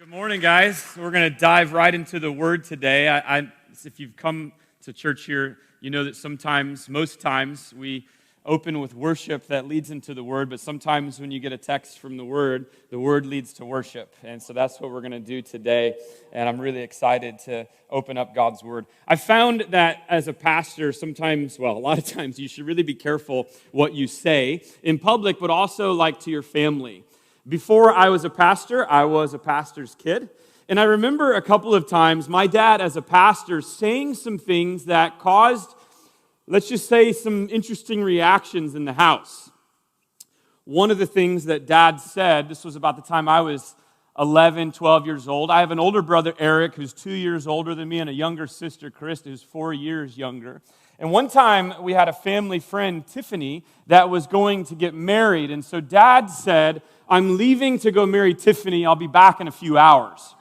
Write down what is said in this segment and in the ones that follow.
Good morning, guys. We're going to dive right into the Word today. If you've come to church here, you know that most times, we open with worship that leads into the Word, but sometimes when you get a text from the Word leads to worship. And so that's what we're going to do today, and I'm really excited to open up God's Word. I found that as a pastor, a lot of times, you should really be careful what you say in public, but also like to your family. Before I was a pastor, I was a pastor's kid. And I remember a couple of times my dad as a pastor saying some things that caused, let's just say, some interesting reactions in the house. One of the things that Dad said, this was about the time I was 11, 12 years old. I have an older brother, Eric, who's 2 years older than me, and a younger sister, Krista, who's 4 years younger. And one time, we had a family friend, Tiffany, that was going to get married. And so Dad said, "I'm leaving to go marry Tiffany. I'll be back in a few hours."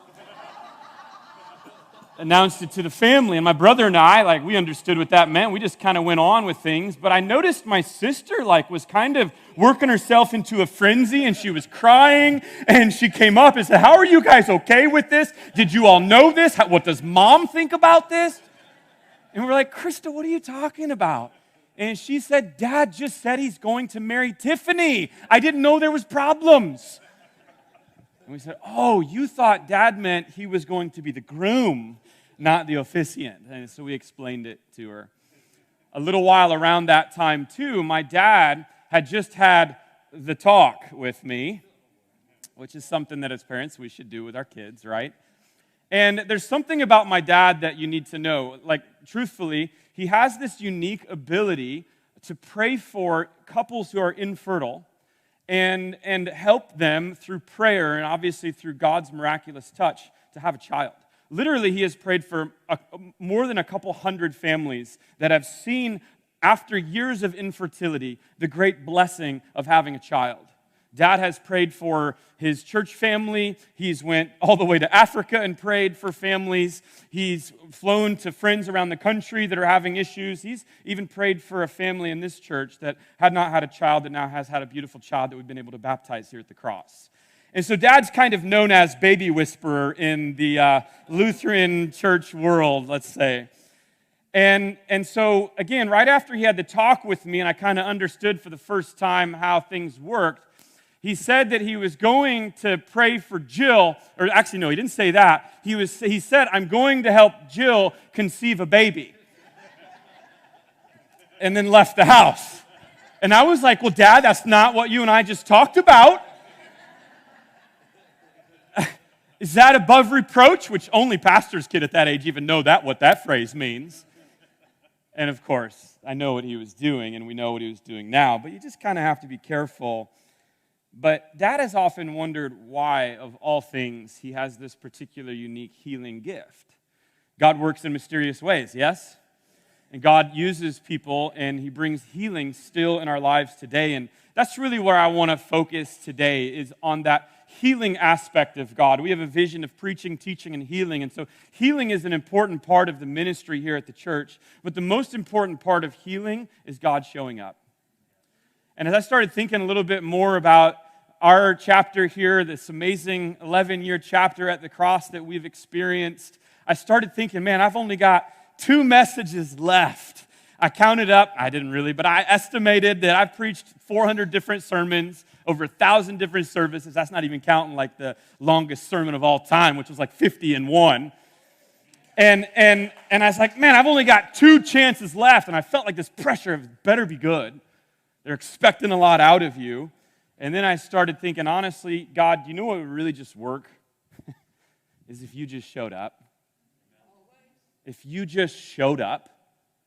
Announced it to the family. And my brother and I, we understood what that meant. We just kind of went on with things. But I noticed my sister, was kind of working herself into a frenzy, and she was crying. And she came up and said, "How are you guys okay with this? Did you all know this? What does Mom think about this?" And we're like, "Krista, what are you talking about?" And she said, "Dad just said he's going to marry Tiffany. I didn't know there was problems." And we said, "Oh, you thought Dad meant he was going to be the groom, not the officiant." And so we explained it to her. A little while around that time, too, my dad had just had the talk with me, which is something that as parents we should do with our kids, right? And there's something about my dad that you need to know. Truthfully, he has this unique ability to pray for couples who are infertile and help them through prayer and obviously through God's miraculous touch to have a child. Literally, he has prayed for more than a couple hundred families that have seen, after years of infertility, the great blessing of having a child. Dad has prayed for his church family. He's went all the way to Africa and prayed for families. He's flown to friends around the country that are having issues. He's even prayed for a family in this church that had not had a child that now has had a beautiful child that we've been able to baptize here at the Cross. And so Dad's kind of known as baby whisperer in the Lutheran church world, let's say. And so, again, right after he had the talk with me and I kind of understood for the first time how things worked, he said that he was going to pray for Jill, or actually, no, he didn't say that. He said, "I'm going to help Jill conceive a baby." And then left the house. And I was like, "Well, Dad, that's not what you and I just talked about. Is that above reproach?" Which only pastors' kid at that age even know what that phrase means. And of course, I know what he was doing, and we know what he was doing now, but you just kind of have to be careful. But Dad has often wondered why, of all things, he has this particular unique healing gift. God works in mysterious ways, yes? And God uses people, and he brings healing still in our lives today. And that's really where I want to focus today, is on that healing aspect of God. We have a vision of preaching, teaching, and healing. And so healing is an important part of the ministry here at the church. But the most important part of healing is God showing up. And as I started thinking a little bit more about our chapter here, this amazing 11-year chapter at the Cross that we've experienced, I started thinking, man, I've only got 2 messages left. I counted up, I didn't really, but I estimated that I've preached 400 different sermons, over 1,000 different services. That's not even counting the longest sermon of all time, which was 50 in one. And I was like, man, I've only got 2 chances left, and I felt like this pressure of better be good. They're expecting a lot out of you. And then I started thinking, honestly, God, you know what would really just work? Is if you just showed up. If you just showed up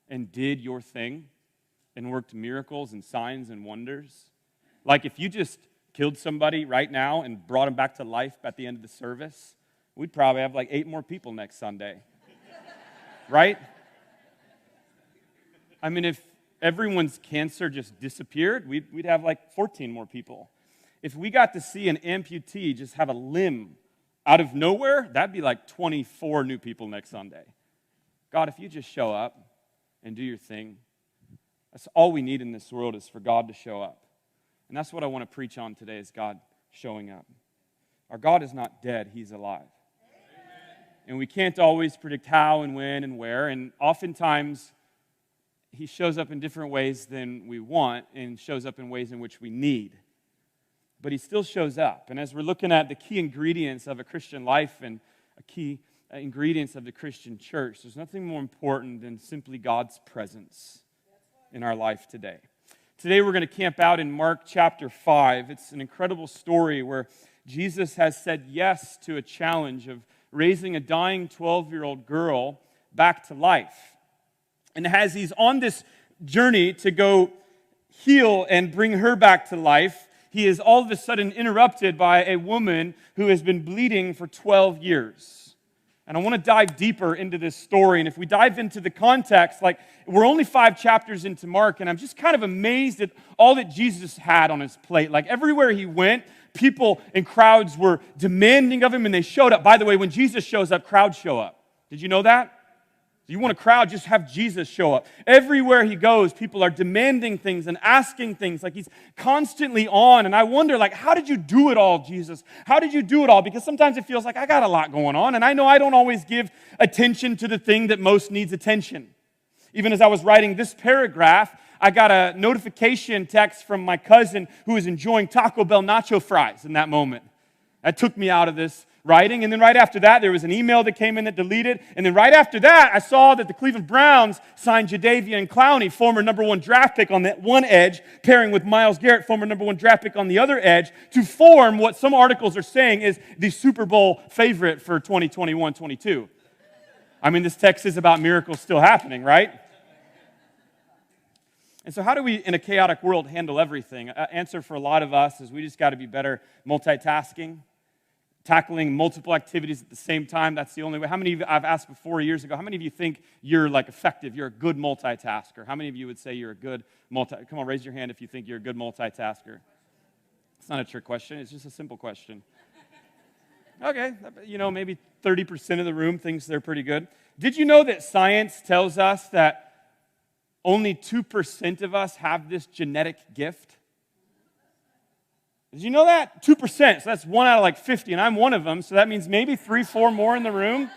and did your thing and worked miracles and signs and wonders. If you just killed somebody right now and brought them back to life at the end of the service, we'd probably have 8 more people next Sunday. Right? I mean, if everyone's cancer just disappeared, we'd have 14 more people. If we got to see an amputee just have a limb out of nowhere, that'd be 24 new people next Sunday. God, if you just show up and do your thing, that's all we need in this world, is for God to show up. And that's what I want to preach on today, is God showing up. Our God is not dead, He's alive. And we can't always predict how and when and where, and oftentimes He shows up in different ways than we want and shows up in ways in which we need. But He still shows up. And as we're looking at the key ingredients of a Christian life and a key ingredients of the Christian church, there's nothing more important than simply God's presence in our life today. Today we're going to camp out in Mark chapter 5. It's an incredible story where Jesus has said yes to a challenge of raising a dying 12-year-old girl back to life. And as He's on this journey to go heal and bring her back to life, He is all of a sudden interrupted by a woman who has been bleeding for 12 years. And I want to dive deeper into this story. And if we dive into the context, like we're only 5 chapters into Mark, and I'm just kind of amazed at all that Jesus had on His plate. Like everywhere He went, people and crowds were demanding of Him, and they showed up. By the way, when Jesus shows up, crowds show up. Did you know that? You want a crowd, just have Jesus show up. Everywhere He goes, people are demanding things and asking things. Like He's constantly on. And I wonder, like, how did you do it all, Jesus? How did you do it all? Because sometimes it feels like I got a lot going on. And I know I don't always give attention to the thing that most needs attention. Even as I was writing this paragraph, I got a notification text from my cousin who was enjoying Taco Bell nacho fries in that moment. That took me out of this writing. And then right after that, there was an email that came in that deleted. And then right after that, I saw that the Cleveland Browns signed Jadeveon Clowney, former number 1 draft pick on that one edge, pairing with Myles Garrett, former number 1 draft pick on the other edge, to form what some articles are saying is the Super Bowl favorite for 2021-22. I mean, this text is about miracles still happening, right? And so how do we, in a chaotic world, handle everything? Answer for a lot of us is we just got to be better multitasking. Tackling multiple activities at the same time, that's the only way. How many of you, I've asked before years ago, how many of you think you're like effective, you're a good multitasker? How many of you would say you're a good come on, raise your hand if you think you're a good multitasker. It's not a trick question, it's just a simple question. Okay, maybe 30% of the room thinks they're pretty good. Did you know that science tells us that only 2% of us have this genetic gift? Did you know that? 2%, so that's 1 out of like 50, and I'm one of them, so that means maybe 3, 4 more in the room.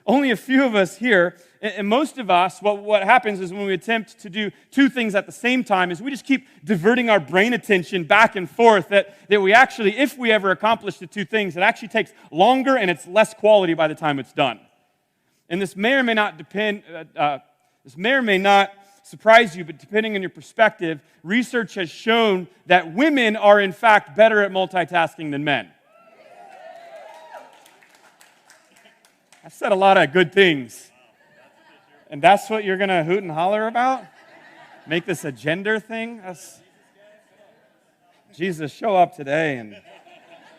Only a few of us here, and most of us, what happens is when we attempt to do 2 things at the same time is we just keep diverting our brain attention back and forth, that we actually, if we ever accomplish the 2 things, it actually takes longer and it's less quality by the time it's done. And this may or may not surprise you, but depending on your perspective, research has shown that women are in fact better at multitasking than men. I've said a lot of good things. And that's what you're going to hoot and holler about? Make this a gender thing? Jesus, show up today and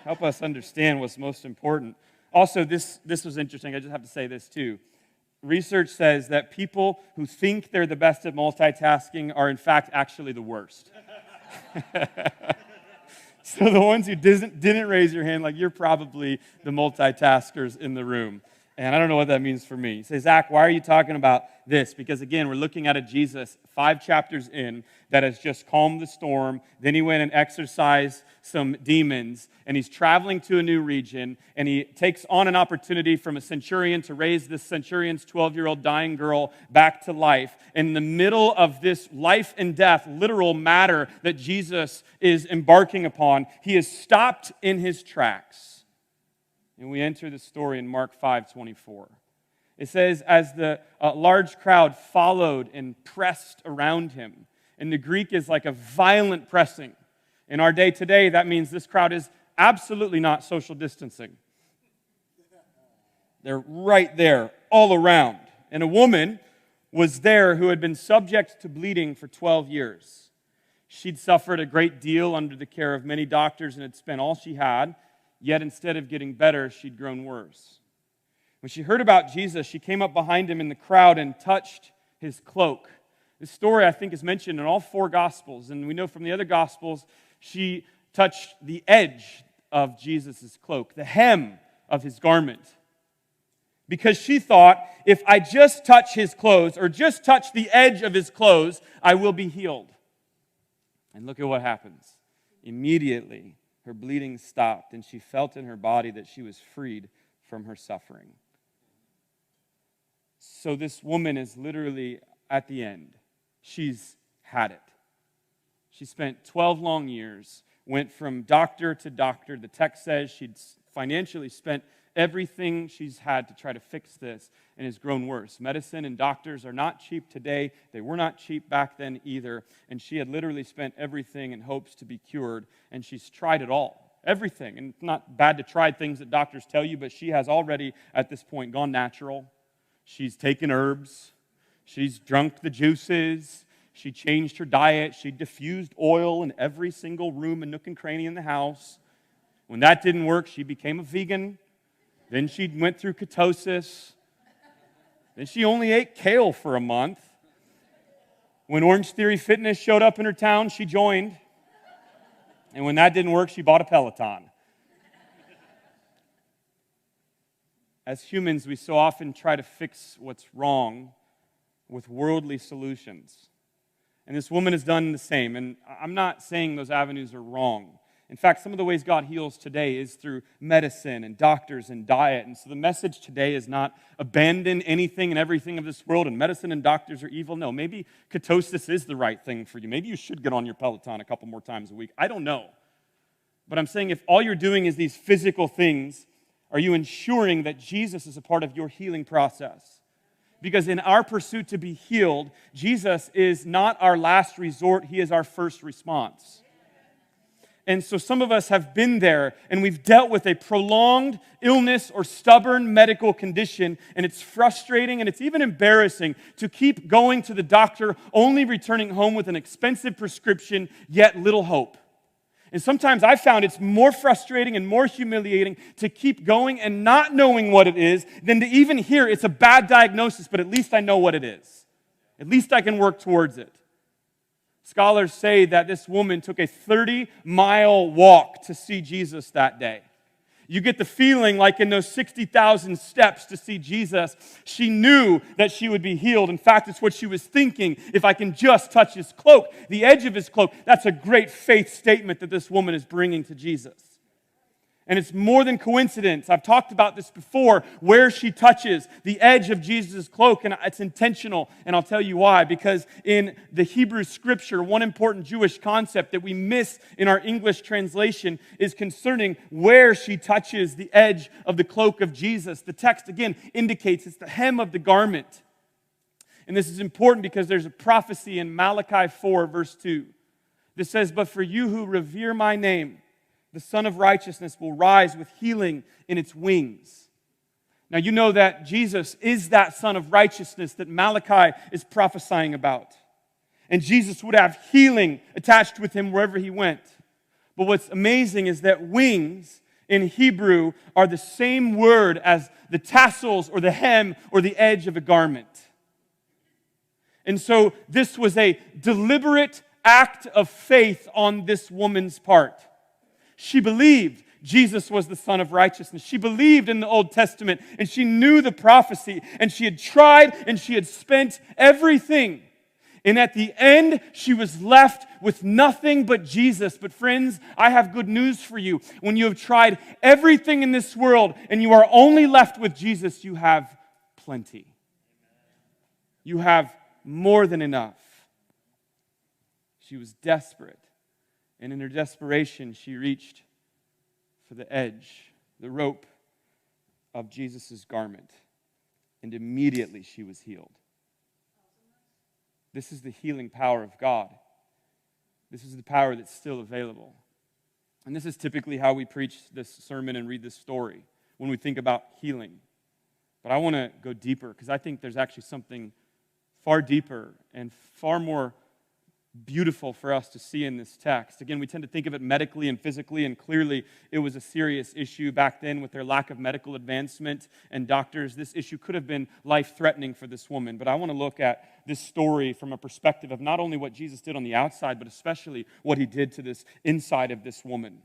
help us understand what's most important. Also, this was interesting. I just have to say this too. Research says that people who think they're the best at multitasking are in fact actually the worst. So the ones who didn't raise your hand, like you're probably the multitaskers in the room. And I don't know what that means for me. You say, Zach, why are you talking about this? Because again, we're looking at a Jesus 5 chapters in that has just calmed the storm. Then He went and exorcised some demons. And He's traveling to a new region. And He takes on an opportunity from a centurion to raise this centurion's 12-year-old dying girl back to life. In the middle of this life and death, literal matter that Jesus is embarking upon, He is stopped in His tracks. And we enter the story in Mark 5:24. It says, as the large crowd followed and pressed around Him. And the Greek is like a violent pressing. In our day today, that means this crowd is absolutely not social distancing. They're right there, all around. And a woman was there who had been subject to bleeding for 12 years. She'd suffered a great deal under the care of many doctors and had spent all she had. Yet instead of getting better, she'd grown worse. When she heard about Jesus, she came up behind Him in the crowd and touched His cloak. This story, I think, is mentioned in all 4 Gospels. And we know from the other Gospels, she touched the edge of Jesus' cloak, the hem of His garment. Because she thought, if I just touch His clothes or just touch the edge of His clothes, I will be healed. And look at what happens. Immediately, her bleeding stopped, and she felt in her body that she was freed from her suffering. So this woman is literally at the end. She's had it. She spent 12 long years, went from doctor to doctor. The text says she'd financially spent everything she's had to try to fix this, and has grown worse. Medicine and doctors are not cheap today. They were not cheap back then either. And she had literally spent everything in hopes to be cured, and she's tried it all. Everything. And it's not bad to try things that doctors tell you, but she has already, at this point, gone natural. She's taken herbs. She's drunk the juices. She changed her diet. She diffused oil in every single room and nook and cranny in the house. When that didn't work, she became a vegan. Then she went through ketosis. Then she only ate kale for a month. When Orange Theory Fitness showed up in her town, she joined. And when that didn't work, she bought a Peloton. As humans, we so often try to fix what's wrong with worldly solutions. And this woman has done the same. And I'm not saying those avenues are wrong. In fact, some of the ways God heals today is through medicine and doctors and diet. And so the message today is not abandon anything and everything of this world and medicine and doctors are evil. No, maybe ketosis is the right thing for you. Maybe you should get on your Peloton a couple more times a week. I don't know. But I'm saying if all you're doing is these physical things, are you ensuring that Jesus is a part of your healing process? Because in our pursuit to be healed, Jesus is not our last resort. He is our first response. And so some of us have been there, and we've dealt with a prolonged illness or stubborn medical condition, and it's frustrating and it's even embarrassing to keep going to the doctor, only returning home with an expensive prescription, yet little hope. And sometimes I found it's more frustrating and more humiliating to keep going and not knowing what it is than to even hear it's a bad diagnosis, but at least I know what it is. At least I can work towards it. Scholars say that this woman took a 30-mile walk to see Jesus that day. You get the feeling like in those 60,000 steps to see Jesus, she knew that she would be healed. In fact, it's what she was thinking. If I can just touch his cloak, the edge of his cloak, that's a great faith statement that this woman is bringing to Jesus. And it's more than coincidence. I've talked about this before, where she touches the edge of Jesus' cloak, and it's intentional, and I'll tell you why. Because in the Hebrew Scripture, one important Jewish concept that we miss in our English translation is concerning where she touches the edge of the cloak of Jesus. The text, again, indicates it's the hem of the garment. And this is important because there's a prophecy in Malachi 4, verse 2, that says, "But for you who revere my name, the Son of Righteousness will rise with healing in its wings." Now you know that Jesus is that Son of Righteousness that Malachi is prophesying about. And Jesus would have healing attached with him wherever he went. But what's amazing is that wings in Hebrew are the same word as the tassels or the hem or the edge of a garment. And so this was a deliberate act of faith on this woman's part. She believed Jesus was the Son of Righteousness. She believed in the Old Testament, and she knew the prophecy, and she had tried, and she had spent everything. And at the end, she was left with nothing but Jesus. But friends, I have good news for you. When you have tried everything in this world, and you are only left with Jesus, you have plenty. You have more than enough. She was desperate. And in her desperation, she reached for the edge, the rope of Jesus' garment. And immediately she was healed. This is the healing power of God. This is the power that's still available. And this is typically how we preach this sermon and read this story when we think about healing. But I want to go deeper because I think there's actually something far deeper and far more beautiful for us to see in this text. Again, we tend to think of it medically and physically, and clearly it was a serious issue back then with their lack of medical advancement and doctors. This issue could have been life-threatening for this woman, but I want to look at this story from a perspective of not only what Jesus did on the outside, but especially what he did to this inside of this woman.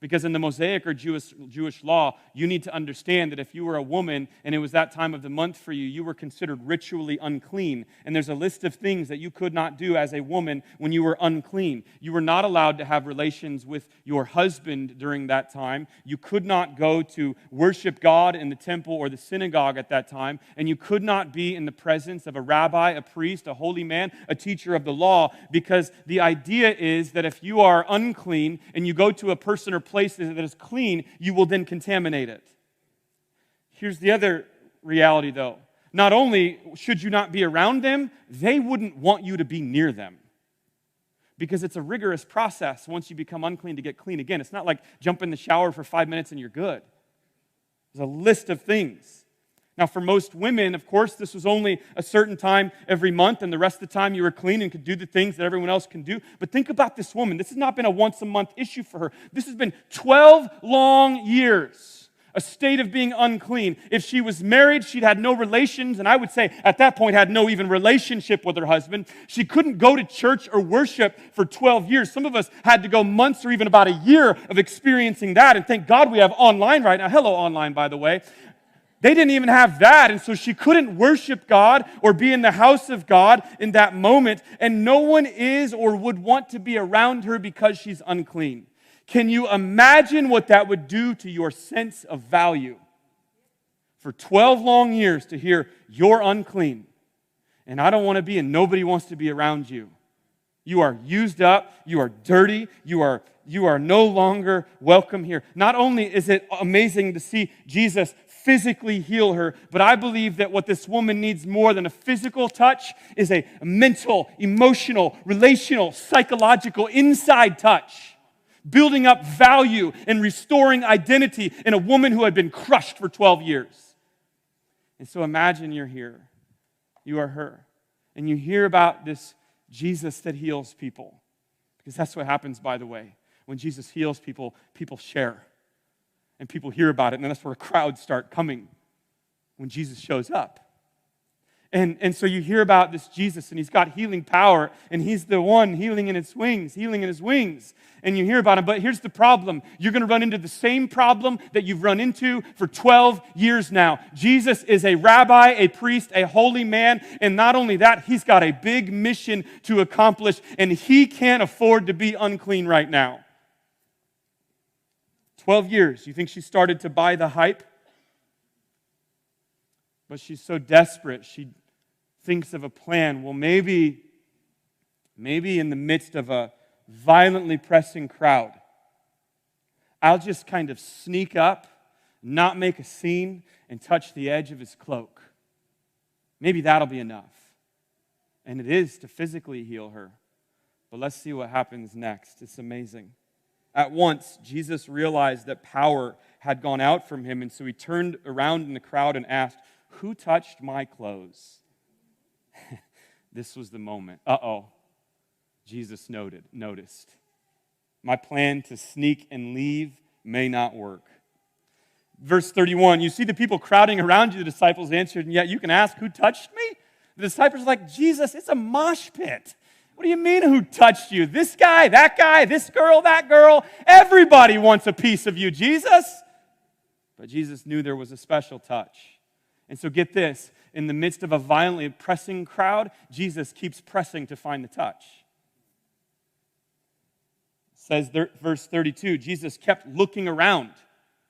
Because in the Mosaic or Jewish law, you need to understand that if you were a woman and it was that time of the month for you, you were considered ritually unclean. And there's a list of things that you could not do as a woman when you were unclean. You were not allowed to have relations with your husband during that time. You could not go to worship God in the temple or the synagogue at that time. And you could not be in the presence of a rabbi, a priest, a holy man, a teacher of the law, because the idea is that if you are unclean and you go to a person or place that is clean, you will then contaminate it. Here's the other reality, though. Not only should you not be around them, they wouldn't want you to be near them. Because it's a rigorous process once you become unclean to get clean again. It's not like jump in the shower for 5 minutes and you're good. There's a list of things. Now, for most women, of course, this was only a certain time every month, and the rest of the time you were clean and could do the things that everyone else can do. But think about this woman. This has not been a once-a-month issue for her. This has been 12 long years, a state of being unclean. If she was married, she'd had no relations, and I would say at that point had no even relationship with her husband. She couldn't go to church or worship for 12 years. Some of us had to go months or even about a year of experiencing that, and thank God we have online right now. Hello, online, by the way. They didn't even have that, and so she couldn't worship God or be in the house of God in that moment, and no one is or would want to be around her because she's unclean. Can you imagine what that would do to your sense of value? For 12 long years to hear, you're unclean, and I don't want to be, and nobody wants to be around you. You are used up, you are dirty, you are no longer welcome here. Not only is it amazing to see Jesus physically heal her, but I believe that what this woman needs more than a physical touch is a mental, emotional, relational, psychological, inside touch, building up value and restoring identity in a woman who had been crushed for 12 years. And so imagine you're here, you are her, and you hear about this Jesus that heals people, because that's what happens, by the way. When Jesus heals people, people share. And people hear about it, and then that's where crowds start coming when Jesus shows up. And so you hear about this Jesus, and he's got healing power, and he's the one healing in his wings. And you hear about him, but here's the problem. You're going to run into the same problem that you've run into for 12 years now. Jesus is a rabbi, a priest, a holy man, and not only that, he's got a big mission to accomplish, and he can't afford to be unclean right now. 12 years. You think she started to buy the hype? But she's so desperate, she thinks of a plan. Well, maybe in the midst of a violently pressing crowd, I'll just kind of sneak up, not make a scene, and touch the edge of his cloak. Maybe that'll be enough. And it is to physically heal her. But let's see what happens next. It's amazing. At once, Jesus realized that power had gone out from him, and so he turned around in the crowd and asked, "Who touched my clothes?" This was the moment. Jesus noticed. My plan to sneak and leave may not work. Verse 31, you see the people crowding around you, the disciples answered, and yet you can ask, "Who touched me?" The disciples are like, "Jesus, it's a mosh pit. What do you mean, who touched you? This guy, this girl, that girl. Everybody wants a piece of you, Jesus." But Jesus knew there was a special touch. And so get this, in the midst of a violently pressing crowd, Jesus keeps pressing to find the touch. It says, verse 32, Jesus kept looking around.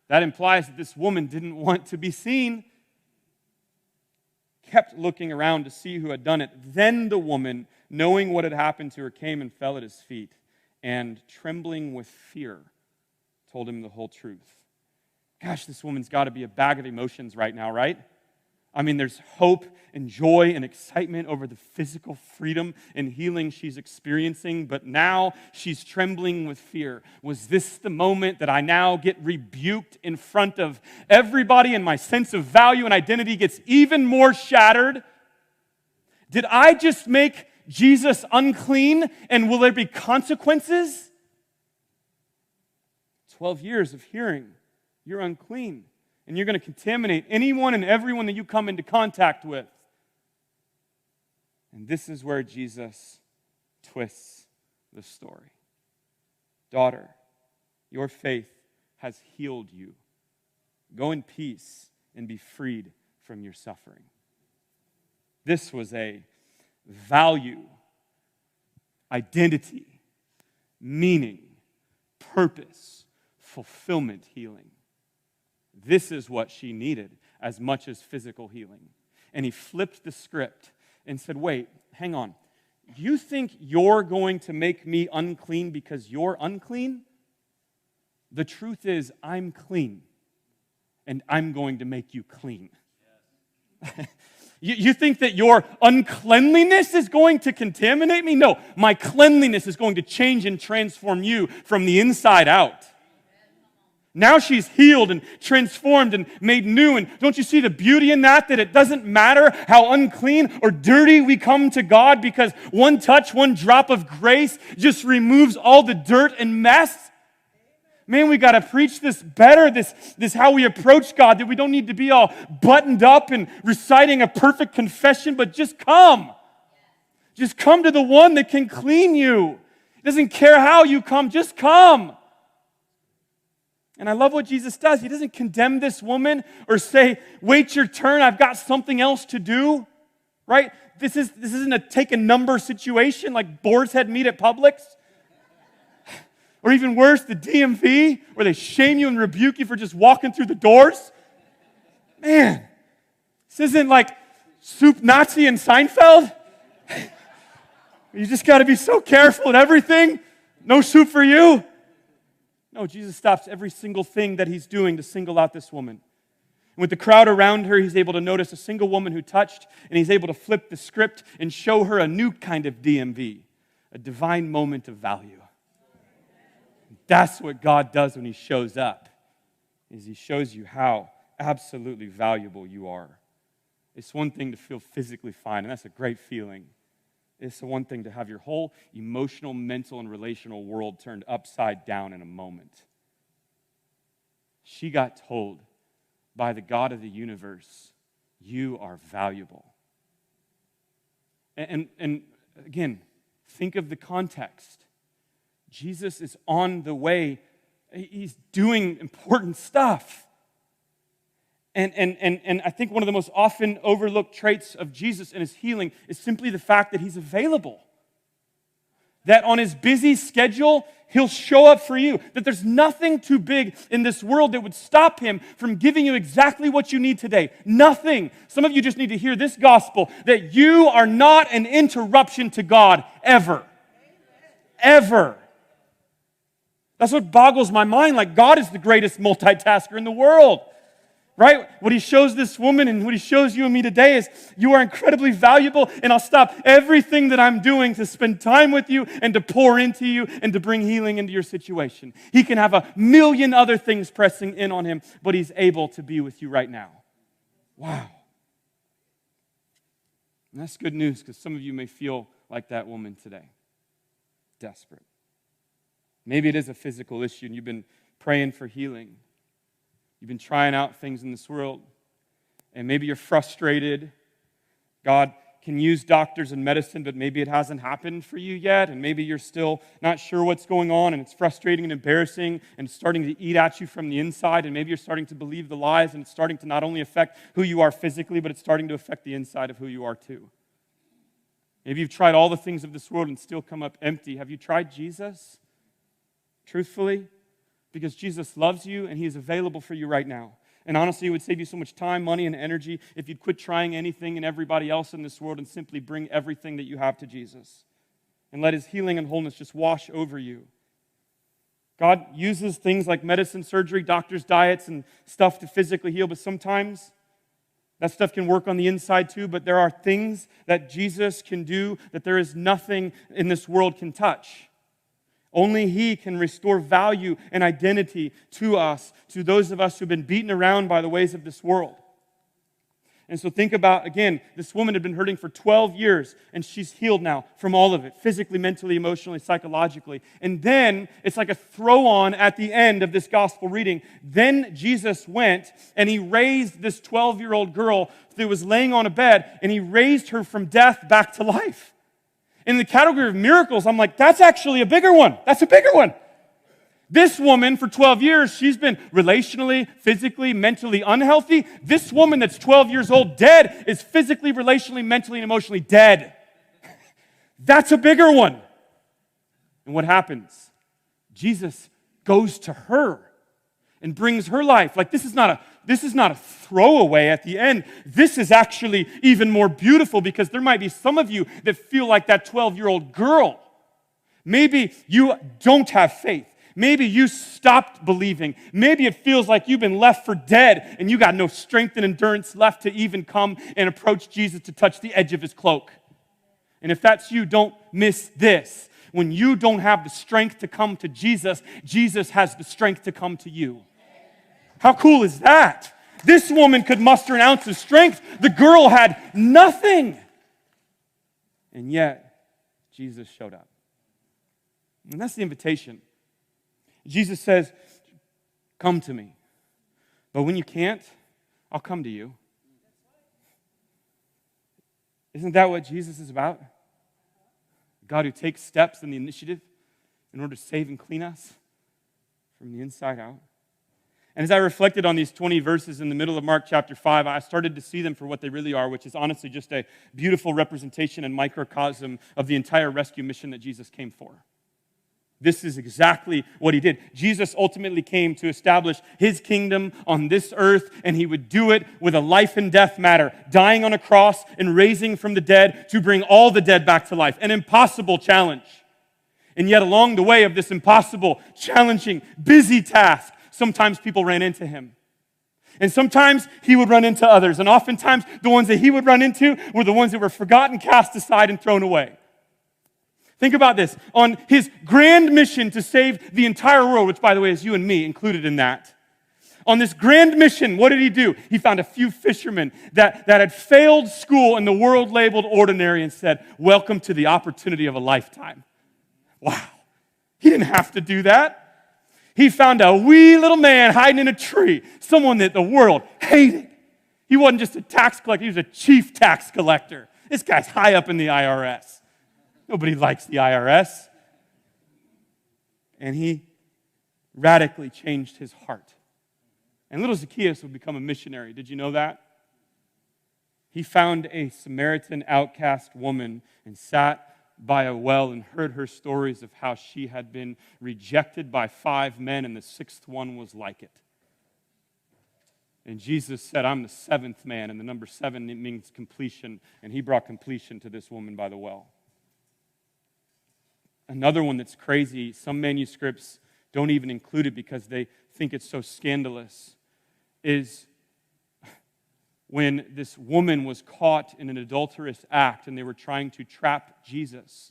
That implies that this woman didn't want to be seen. Kept looking around to see who had done it. Then the woman, knowing what had happened to her, came and fell at his feet, and trembling with fear, told him the whole truth. Gosh, this woman's got to be a bag of emotions right now, right? I mean, there's hope and joy and excitement over the physical freedom and healing she's experiencing, but now she's trembling with fear. Was this the moment that I now get rebuked in front of everybody and my sense of value and identity gets even more shattered? Did I just make Jesus unclean, and will there be consequences? 12 years of hearing, you're unclean. And you're going to contaminate anyone and everyone that you come into contact with. And this is where Jesus twists the story. Daughter, your faith has healed you. Go in peace and be freed from your suffering. This was a value, identity, meaning, purpose, fulfillment healing. This is what she needed as much as physical healing. And he flipped the script and said, wait, hang on. You think you're going to make me unclean because you're unclean? The truth is, I'm clean, and I'm going to make you clean. You think that your uncleanliness is going to contaminate me? No, my cleanliness is going to change and transform you from the inside out. Now she's healed and transformed and made new. And don't you see the beauty in that? That it doesn't matter how unclean or dirty we come to God, because one touch, one drop of grace just removes all the dirt and mess. Man, we got to preach this better, this how we approach God, that we don't need to be all buttoned up and reciting a perfect confession, but just come. Just come to the one that can clean you. He doesn't care how you come, just come. And I love what Jesus does. He doesn't condemn this woman or say, wait your turn, I've got something else to do. Right? This isn't a take a number situation like Boar's Head meat at Publix. Or even worse, the DMV, where they shame you and rebuke you for just walking through the doors. Man, this isn't like Soup Nazi and Seinfeld. You just got to be so careful at everything. No soup for you. No, Jesus stops every single thing that he's doing to single out this woman. And with the crowd around her, he's able to notice a single woman who touched, and he's able to flip the script and show her a new kind of DMV, a divine moment of value. That's what God does when he shows up, is he shows you how absolutely valuable you are. It's one thing to feel physically fine, and that's a great feeling. It's the one thing to have your whole emotional, mental, and relational world turned upside down in a moment. She got told by the God of the universe, you are valuable. And again, think of the context. Jesus is on the way. He's doing important stuff. And I think one of the most often overlooked traits of Jesus and his healing is simply the fact that he's available. That on his busy schedule, he'll show up for you. That there's nothing too big in this world that would stop him from giving you exactly what you need today. Nothing. Some of you just need to hear this gospel, that you are not an interruption to God, ever. Ever. That's what boggles my mind. Like, God is the greatest multitasker in the world. Right? What he shows this woman and what he shows you and me today is you are incredibly valuable, and I'll stop everything that I'm doing to spend time with you and to pour into you and to bring healing into your situation. He can have a million other things pressing in on him, but he's able to be with you right now. Wow. And that's good news, because some of you may feel like that woman today. Desperate. Maybe it is a physical issue and you've been praying for healing. You've been trying out things in this world, and maybe you're frustrated. God can use doctors and medicine, but maybe it hasn't happened for you yet, and maybe you're still not sure what's going on, and it's frustrating and embarrassing, and it's starting to eat at you from the inside, and maybe you're starting to believe the lies, and it's starting to not only affect who you are physically, but it's starting to affect the inside of who you are too. Maybe you've tried all the things of this world and still come up empty. Have you tried Jesus? Truthfully? Because Jesus loves you and he is available for you right now. And honestly, it would save you so much time, money, and energy if you'd quit trying anything and everybody else in this world and simply bring everything that you have to Jesus. And let his healing and wholeness just wash over you. God uses things like medicine, surgery, doctors' diets, and stuff to physically heal, but sometimes that stuff can work on the inside too, but there are things that Jesus can do that there is nothing in this world can touch. Only he can restore value and identity to us, to those of us who've been beaten around by the ways of this world. And so think about, again, this woman had been hurting for 12 years, and she's healed now from all of it, physically, mentally, emotionally, psychologically. And then it's like a throw-on at the end of this gospel reading. Then Jesus went, and he raised this 12-year-old girl that was laying on a bed, and he raised her from death back to life. In the category of miracles, I'm like, that's actually a bigger one. That's a bigger one. This woman, for 12 years, she's been relationally, physically, mentally unhealthy. This woman that's 12 years old, dead, is physically, relationally, mentally, and emotionally dead. That's a bigger one. And what happens? Jesus goes to her and brings her life. Like, this is not a throwaway at the end. This is actually even more beautiful, because there might be some of you that feel like that 12-year-old girl. Maybe you don't have faith. Maybe you stopped believing. Maybe it feels like you've been left for dead and you got no strength and endurance left to even come and approach Jesus to touch the edge of his cloak. And if that's you, don't miss this. When you don't have the strength to come to Jesus, Jesus has the strength to come to you. How cool is that? This woman could muster an ounce of strength. The girl had nothing. And yet, Jesus showed up. And that's the invitation. Jesus says, come to me. But when you can't, I'll come to you. Isn't that what Jesus is about? God who takes steps in the initiative in order to save and clean us from the inside out. And as I reflected on these 20 verses in the middle of Mark chapter 5, I started to see them for what they really are, which is honestly just a beautiful representation and microcosm of the entire rescue mission that Jesus came for. This is exactly what he did. Jesus ultimately came to establish his kingdom on this earth, and he would do it with a life and death matter, dying on a cross and raising from the dead to bring all the dead back to life. An impossible challenge. And yet along the way of this impossible, challenging, busy task, sometimes people ran into him. And sometimes he would run into others. And oftentimes the ones that he would run into were the ones that were forgotten, cast aside, and thrown away. Think about this. On his grand mission to save the entire world, which, by the way, is you and me included in that. On this grand mission, what did he do? He found a few fishermen that had failed school and the world labeled ordinary and said, welcome to the opportunity of a lifetime. Wow. He didn't have to do that. He found a wee little man hiding in a tree, someone that the world hated. He wasn't just a tax collector, he was a chief tax collector. This guy's high up in the IRS. Nobody likes the IRS. And he radically changed his heart. And little Zacchaeus would become a missionary. Did you know that? He found a Samaritan outcast woman and sat by a well and heard her stories of how she had been rejected by 5 men and the 6th one was like it. And Jesus said, I'm the 7th man, and the number 7 means completion. And he brought completion to this woman by the well. Another one that's crazy, some manuscripts don't even include it because they think it's so scandalous, is when this woman was caught in an adulterous act and they were trying to trap Jesus.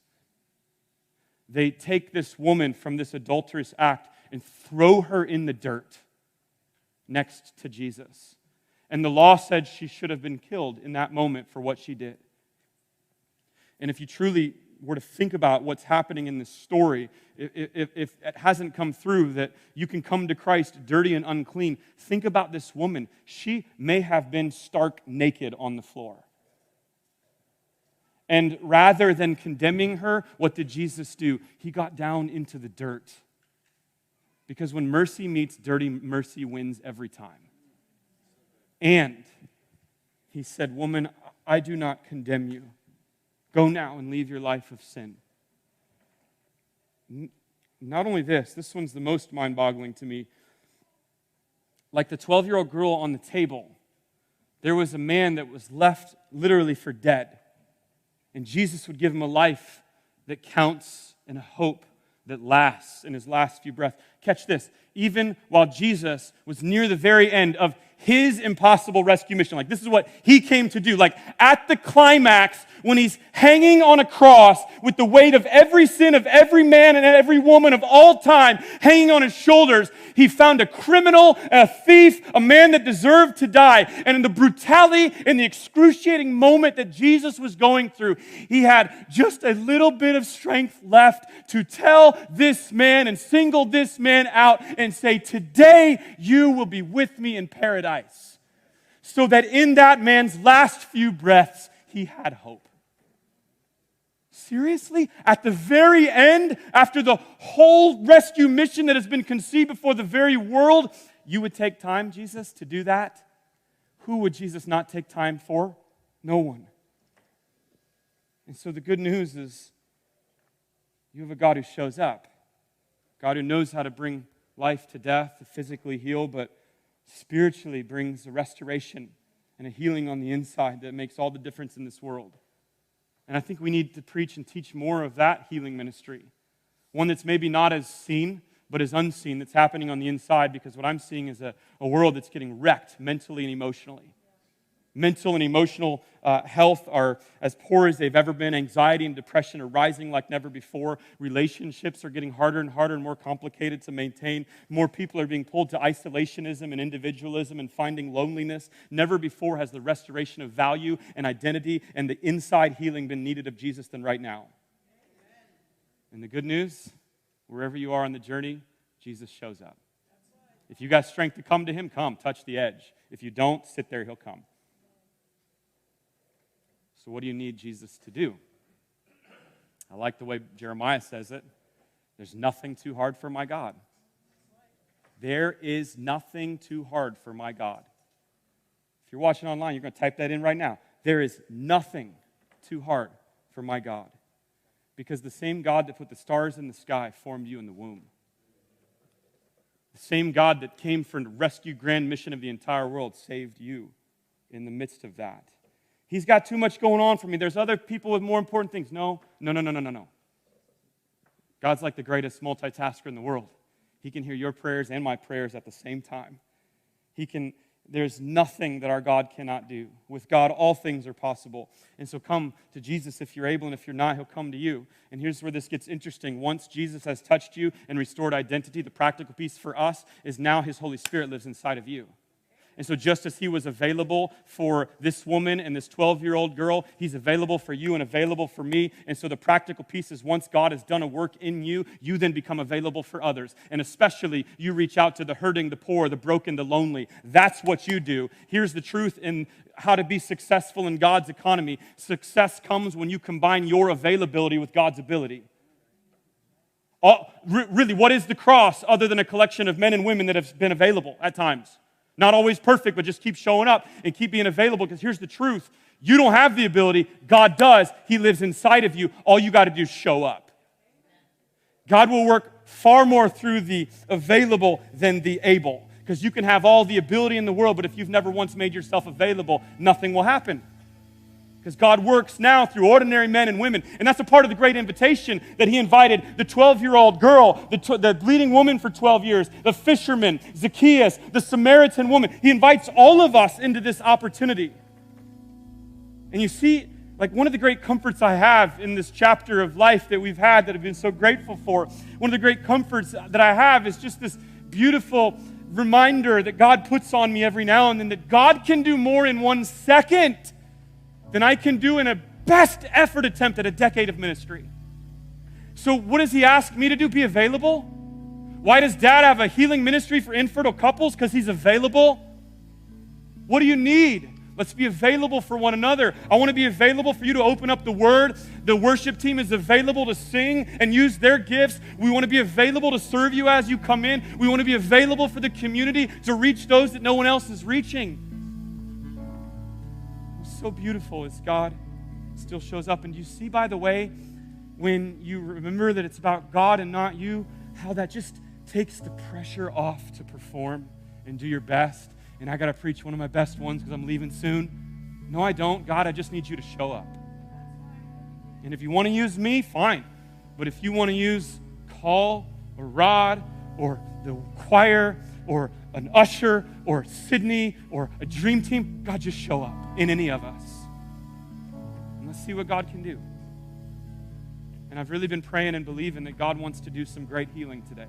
They take this woman from this adulterous act and throw her in the dirt next to Jesus. And the law said she should have been killed in that moment for what she did. And if you truly were to think about what's happening in this story, if it hasn't come through that you can come to Christ dirty and unclean, think about this woman. She may have been stark naked on the floor. And rather than condemning her, what did Jesus do? He got down into the dirt. Because when mercy meets dirty, mercy wins every time. And he said, woman, I do not condemn you. Go now and leave your life of sin. Not only this one's the most mind-boggling to me. Like the 12-year-old girl on the table, there was a man that was left literally for dead. And Jesus would give him a life that counts and a hope that lasts in his last few breaths. Catch this. Even while Jesus was near the very end of his impossible rescue mission, like this is what he came to do, like at the climax when he's hanging on a cross with the weight of every sin of every man and every woman of all time hanging on his shoulders, he found a criminal, a thief, a man that deserved to die. And in the brutality and the excruciating moment that Jesus was going through, he had just a little bit of strength left to tell this man and single this man out and say, today you will be with me in paradise. So that in that man's last few breaths, he had hope. Seriously? At the very end, after the whole rescue mission that has been conceived before the very world, you would take time, Jesus, to do that? Who would Jesus not take time for? No one. And so the good news is you have a God who shows up, God who knows how to bring life to death, to physically heal, but spiritually brings a restoration and a healing on the inside that makes all the difference in this world. And I think we need to preach and teach more of that healing ministry. One that's maybe not as seen, but as unseen, that's happening on the inside, because what I'm seeing is a world that's getting wrecked mentally and emotionally. Mental and emotional health are as poor as they've ever been. Anxiety and depression are rising like never before. Relationships are getting harder and harder and more complicated to maintain. More people are being pulled to isolationism and individualism and finding loneliness. Never before has the restoration of value and identity and the inside healing been needed of Jesus than right now. And the good news, wherever you are on the journey, Jesus shows up. If you got strength to come to him, come, touch the edge. If you don't, sit there, he'll come. So what do you need Jesus to do? I like the way Jeremiah says it. There's nothing too hard for my God. There is nothing too hard for my God. If you're watching online, you're going to type that in right now. There is nothing too hard for my God. Because the same God that put the stars in the sky formed you in the womb. The same God that came for the rescue grand mission of the entire world saved you in the midst of that. He's got too much going on for me. There's other people with more important things. No. God's like the greatest multitasker in the world. He can hear your prayers and my prayers at the same time. There's nothing that our God cannot do. With God, all things are possible. And so come to Jesus if you're able, and if you're not, he'll come to you. And here's where this gets interesting. Once Jesus has touched you and restored identity, the practical piece for us is now his Holy Spirit lives inside of you. And so just as he was available for this woman and this 12-year-old girl, he's available for you and available for me. And so the practical piece is once God has done a work in you, you then become available for others. And especially you reach out to the hurting, the poor, the broken, the lonely. That's what you do. Here's the truth in how to be successful in God's economy. Success comes when you combine your availability with God's ability. Really, what is the cross other than a collection of men and women that have been available at times? Not always perfect, but just keep showing up and keep being available, because here's the truth. You don't have the ability. God does. He lives inside of you. All you got to do is show up. God will work far more through the available than the able, because you can have all the ability in the world, but if you've never once made yourself available, nothing will happen. Because God works now through ordinary men and women. And that's a part of the great invitation that he invited the 12-year-old girl, the bleeding woman for 12 years, the fisherman, Zacchaeus, the Samaritan woman. He invites all of us into this opportunity. And you see, like one of the great comforts I have in this chapter of life that we've had that I've been so grateful for, one of the great comforts that I have is just this beautiful reminder that God puts on me every now and then that God can do more in 1 second than I can do in a best effort attempt at a decade of ministry. So what does he ask me to do? Be available? Why does Dad have a healing ministry for infertile couples? Because he's available. What do you need? Let's be available for one another. I want to be available for you to open up the Word. The worship team is available to sing and use their gifts. We want to be available to serve you as you come in. We want to be available for the community to reach those that no one else is reaching. So beautiful as God still shows up. And you see, by the way, when you remember that it's about God and not you, how that just takes the pressure off to perform and do your best. And I got to preach one of my best ones because I'm leaving soon. No, I don't. God, I just need you to show up. And if you want to use me, fine. But if you want to use Call or Rod or the choir or an usher or Sydney or a dream team, God, just show up in any of us. And let's see what God can do. And I've really been praying and believing that God wants to do some great healing today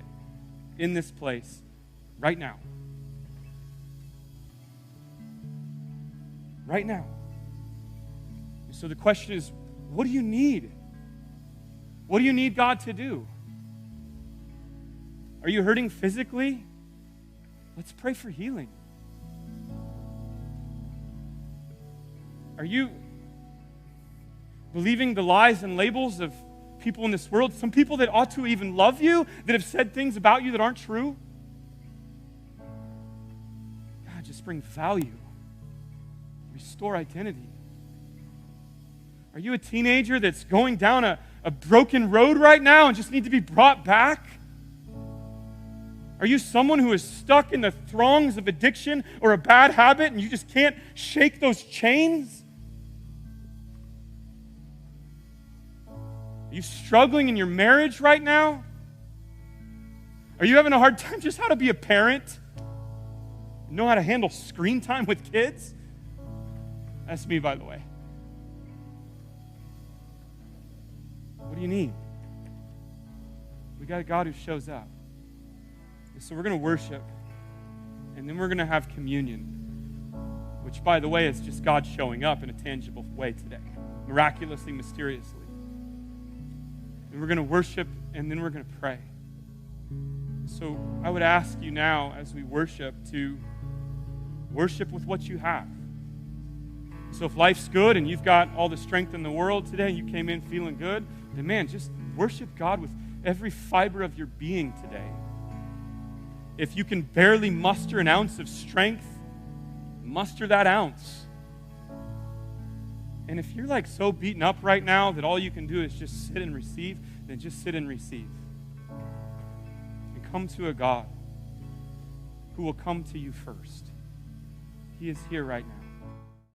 in this place right now. Right now. And so the question is, what do you need? What do you need God to do? Are you hurting physically? Let's pray for healing. believing the lies and labels of people in this world, some people that ought to even love you, that have said things about you that aren't true. God, just bring value. Restore identity. Are you a teenager that's going down a broken road right now and just need to be brought back? Are you someone who is stuck in the throngs of addiction or a bad habit and you just can't shake those chains? Are you struggling in your marriage right now? Are you having a hard time just how to be a parent? Know how to handle screen time with kids? That's me, by the way. What do you need? We got a God who shows up. And so we're going to worship, and then we're going to have communion, which, by the way, is just God showing up in a tangible way today, miraculously, mysteriously. And we're going to worship, and then we're going to pray. So I would ask you now, as we worship, to worship with what you have. So if life's good and you've got all the strength in the world today and you came in feeling good, then man, just worship God with every fiber of your being today. If you can barely muster an ounce of strength, muster that ounce. And if you're like so beaten up right now that all you can do is just sit and receive, then just sit and receive. And come to a God who will come to you first. He is here right now.